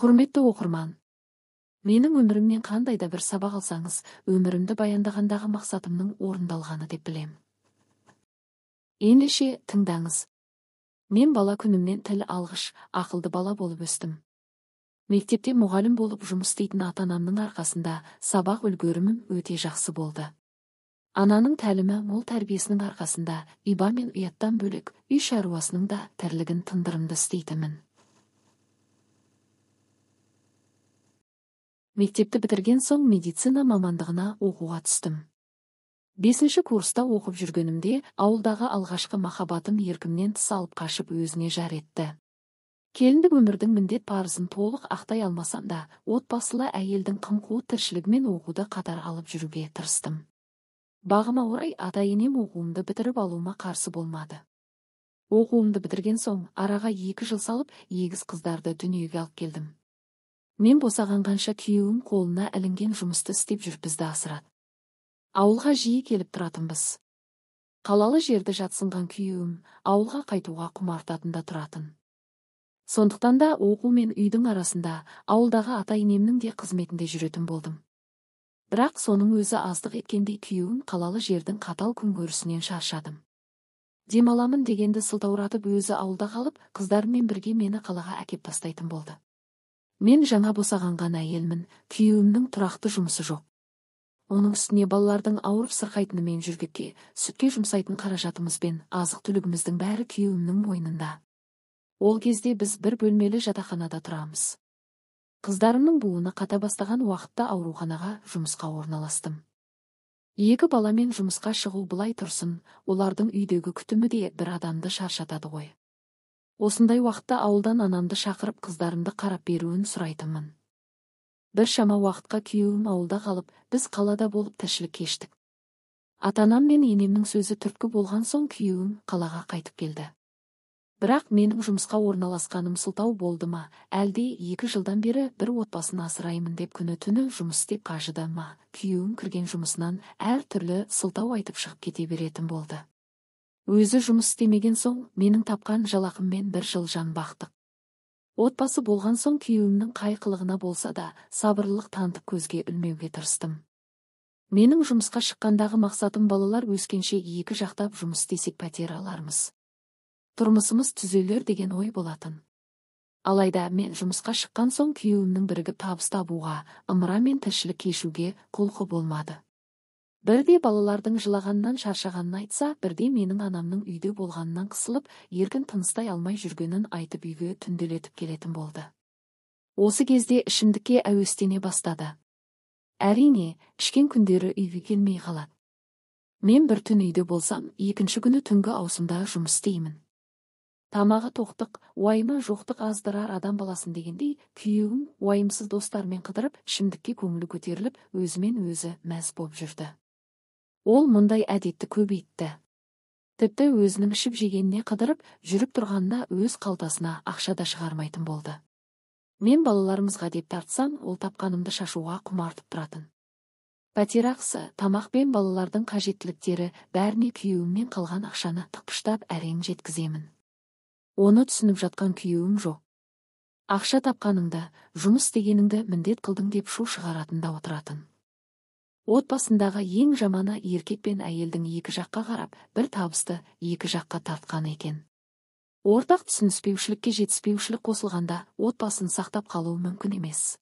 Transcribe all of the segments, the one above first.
Құрметті оқырман, менің өмірімнен қандай да бір сабақ алсаңыз, өмірімді баяндағандағы мақсатымның орындалғаны деп білем. Ендеше тыңдаңыз. Мен бала күнімнен тіл алғыш, ақылды бала болып өстім. Мектепте мұғалім болып жұмыс істейтін ата-анамның арқасында сабақ үлгерімім өте жақсы болды. Ананың тәлімі, мол тәрбиесінің арқасында иба мен ұяттан бөлек үй шаруасының да тірлігін тындырымды істейтінмін. Мектепті бітірген соң медицина мамандығына оқуға түстім. 5-ші курста оқып жүргенімде ауылдағы алғашқы махаббатым еркімнен тыс алып қашып өзіне жар етті. Келіндік өмірдің міндет парызын толық ақтай алмасам да, отбасылы әйелдің қым-қуыт тіршілігімен оқуды қатар алып жүруге тырыстым. Бағыма орай ата-енем оқуымды бітіріп алуыма қарсы болмады. Оқуымды бітірген соң араға 2 жыл салып егіз қыздарды дүниеге алып келдім. Мен босағанғанша күйеуім қолына ілінген жұмысты істеп жүріп бізді асырады. Ауылға жиі келіп тұратынбыз. Қалалы жерді жатсынған күйеуім ауылға қайтуға құмартатында тұратын. Сондықтан да оқу мен үйдің арасында ауылдағы ата-енемнің де қызметінде жүретін болдым. Бірақ соның өзі аздық еткендей күйеуім қалалы жердің қатал күнкөрісінен шаршадым. Демаламын дегенді сылтауратып өзі ауылда қалып, қыздарымен бірге мені қалаға әкеп тастайтын болды. Мен жаңа босағанған әйелмін, күйеуімнің тұрақты жұмысы жоқ. Оның үстіне балалардың ауырып сырқайтынымен жүргекке, сүтке жұмсайтын қаражатымызбен азық-түлігіміздің бәрі күйеуімнің мойнында. Ол кезде біз бір бөлмелі жатақханада тұрамыз. Қыздарымның буыны қата бастаған уақытта ауруханаға жұмысқа орналастым. 2 баламен жұмысқа шығу былай тұрсын, олардың үйдегі күтімі де бір адамды шаршатады ғой. Осындай уақытта ауылдан анамды шақырып қыздарымды қарап беруін сұрайтынмын. Бір шама уақытқа күйеуім ауылда қалып, біз қалада болып тіршілік кештік. Ата-анам мен енемнің сөзі түрткі болған соң күйеуім қалаға қайтып келді. Бірақ менің жұмысқа орналасқаным сылтау болды ма, әлде 2 жылдан бері бір отбасын асыраймын деп күні-түні жұмыс істеп қажыды ма, күйеуім кірген жұмысынан әр түрлі сылтау айтып шығып кете беретін болды. Өзі жұмыс істемеген соң, менің тапқан жалақыммен 1 жыл жан бақтық. Отбасы болған соң күйеуімнің қай қылығына болса да, сабырлық танытып көзге ілмеуге тырыстым. Менің жұмысқа шыққандағы мақсатым балалар өскенше 2 жақтап жұмыс істесек пәтер алармыз. Тұрмысымыз түзелер деген ой болатын. Алайда мен жұмысқа шыққан соң күйеуімнің бірігіп табыс табуға, ымырамен тіршілік кешуге құлқы болмады. Бірде балалардың жылағаннан шаршағанын айтса, бірде менің анамның үйде болғанынан қысылып, еркін тыныстай алмай жүргенін айтып үйге түнделетіп келетін болды. Осы кезде ішімдікке әуестене бастады. Әрине, ішкен күндері үйге келмей қалады. Мен бір түн үйде болсам, 2-ші күні түнгі ауысымда жұмыс істеймін. Тамағы тоқтық, уайымы жоқтық аздырар адам баласын дегендей, күйеуім уайымсыз достармен қыдырып, ішімдікке көңілі көтеріліп, өзімен өзі мәз боп жүрді. Ол мұндай әдетті көбейтті. Тіпті өзінің ішіп жегеніне қыдырып, жүріп тұрғанда өз қалтасына ақша да шығармайтын болды. Мен балаларымызға деп тартсам, ол тапқанымды шашуға құмартып тұратын. Пәтер ақысы, тамақ пен балалардың қажеттіліктері бәріне күйеуіммен қалған ақшаны тықпыштап әрең жеткіземін. Оны түсініп жатқан күйеуім жоқ. Ақша тапқаныңды, жұмыс істегеніңді міндет қылдың деп шу шығаратында отыратын. Отбасындағы ең жаманы еркек пен әйелдің 2 жаққа қарап, бір табысты 2 жаққа тартқан екен. Ортақ түсініспеушілікке жетіспеушілік қосылғанда отбасын сақтап қалуы мүмкін емес.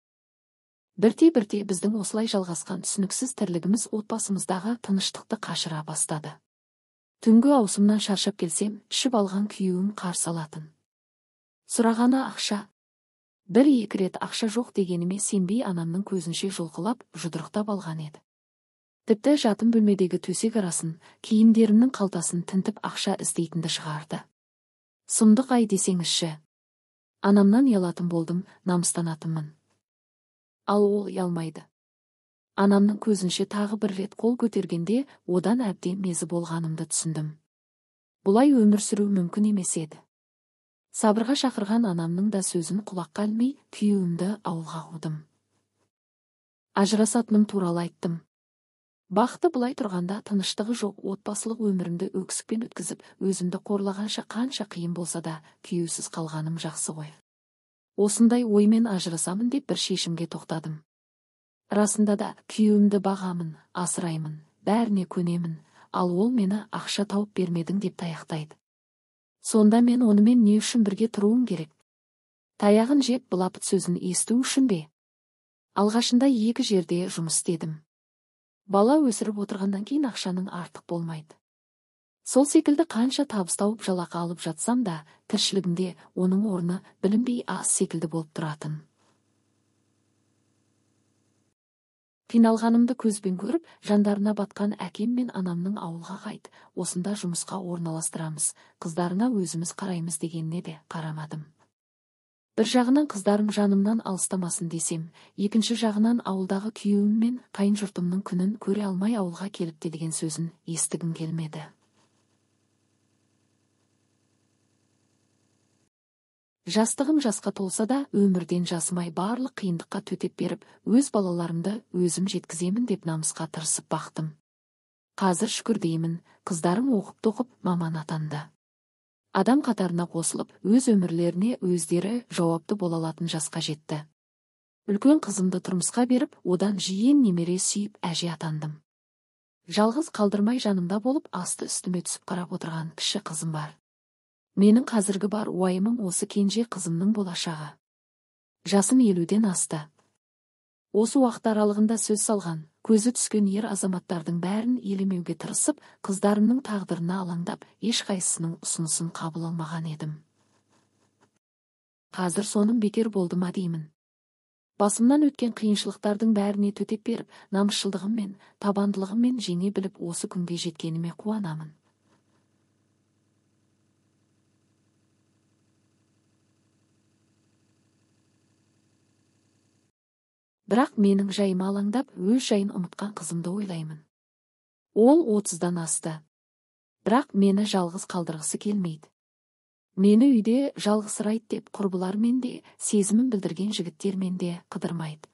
Бірте-бірте біздің осылай жалғасқан түсініксіз тірлігіміз отбасымыздағы тыныштықты қашыра бастады. Түнгі ауысымнан шаршап келсем, ішіп алған күйеуім қарсы алатын. Сұрағаны ақша. 1-2 рет ақша жоқ дегеніме сенбей анамның көзінше жұлқылап, жұдырықтап алған еді. Тіпті жатым бөлмедегі төсек арасын, киімдерімнің қалтасын тінтіп ақша іздейтінді шығарды. Сұмдық ай десеңізші. Анамнан ұялатын болдым, намыстанатынмын. Ал ол ұялмайды. Анамның көзінше тағы 1 рет қол көтергенде, одан әбден мезі болғанымды түсіндім. Бұлай өмір сүру мүмкін емес еді. Сабырға шақырған анамның да сөзін құлаққа ілмей, күйеуімді ауылға қудым. Ажырасатыным туралы айттым. Бақыты былай тұрғанда тыныштығы жоқ отбасылық өмірімді өксікпен өткізіп, өзімді қорлағанша қанша қиын болса да, күйеусіз қалғаным жақсы ғой. Осындай оймен ажырасамын деп бір шешімге тоқтадым. Расында да күйеуімді бағамын, асыраймын, бәріне көнемін, ал ол мені ақша тауып бермедің деп таяқтайды. Сонда мен онымен не үшін бірге тұруым керек? Таяғын жеп былапыт сөзін есту үшін бе? Алғашында 2 жерде жұмыс істедім. Бала өсіріп отырғаннан кейін ақшаның артық болмайды. Сол секілді қанша табыс тауып жалақы алып жатсам да, тіршілігімде оның орны білінбей аз секілді болып тұратын. Қиналғанымды көзбен көріп, жандарына батқан әкем мен анамның ауылға қайт, осында жұмысқа орналастырамыз, қыздарына өзіміз қараймыз дегеніне де қарамадым. Бір жағынан қыздарым жанымнан алыстамасын десем, екінші жағынан ауылдағы күйеуім мен қайын жұртымның күнін көре алмай ауылға келіпті деген сөзін естігім келмеді. Жастығым жасқа толса да, өмірден жасымай барлық қиындыққа төтеп беріп, өз балаларымды өзім жеткіземін деп намысқа тырысып бақтым. Қазір шүкір деймін, қыздарым оқып-тоқып маман атанды. Адам қатарына қосылып, өз өмірлеріне өздері жауапты бола алатын жасқа жетті. Үлкен қызымды тұрмысқа беріп, одан жиен немере сүйіп әже атандым. Жалғыз қалдырмай жанымда болып, асты үстіме түсіп қарап отырған кіші қызым бар. Менің қазіргі бар уайымым осы кенже қызымның болашағы. Жасым 50-ден асты. Осы уақыт аралығында сөз салған, көзі түскен ер азаматтардың бәрін елемеуге тырысып, қыздарымның тағдырына алаңдап, ешқайсысының ұсынысын қабыл алмаған едім. Қазір соным бекер болды ма деймін. Басымнан өткен қиыншылықтардың бәріне төтеп беріп, намысшылдығым мен табандылығым мен жеңе біліп осы күнге жеткеніме қуанамын. Бірақ менің жайыма алаңдап, өз жайын ұмытқан қызымды ойлаймын. Ол 30-дан асты. Бірақ мені жалғыз қалдырғысы келмейді. Мені үйде жалғызсырайды деп құрбылармен де, сезімін білдірген жігіттермен де қыдырмайды.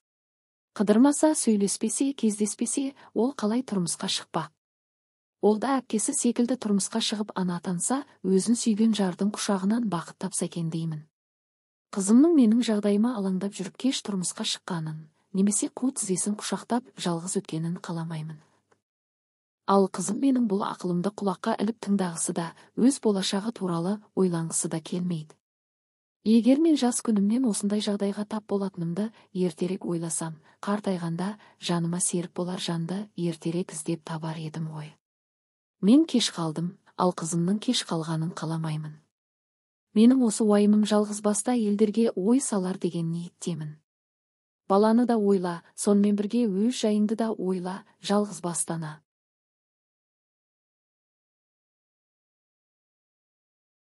Қыдырмаса, сөйлеспесе, кездеспесе, ол қалай тұрмысқа шықпақ? Ол да әпкесі секілді тұрмысқа шығып ана атанса, өзін сүйген жардың құшағынан бақыт тапса екен деймін. Қызымның менің жағдайыма алаңдап жүріп кеш тұрмысқа шыққанын, немесе қу тізесін құшақтап жалғыз өткенін қаламаймын. Ал қызым менің бұл ақылымды құлаққа іліп тыңдағысы да, өз болашағы туралы ойланғысы да келмейді. Егер мен жас күнімнен осындай жағдайға тап болатынымды ертерек ойласам, қартайғанда жаныма серік болар жанды ертерек іздеп табар едім ғой. Мен кеш қалдым, ал қызымның кеш қалғанын қаламаймын. Менің осы уайымым жалғыз баста елдерге ой салар деген ниеттемін. Баланы да ойла, сонымен бірге өз жайыңды да ойла, жалғыз бастана.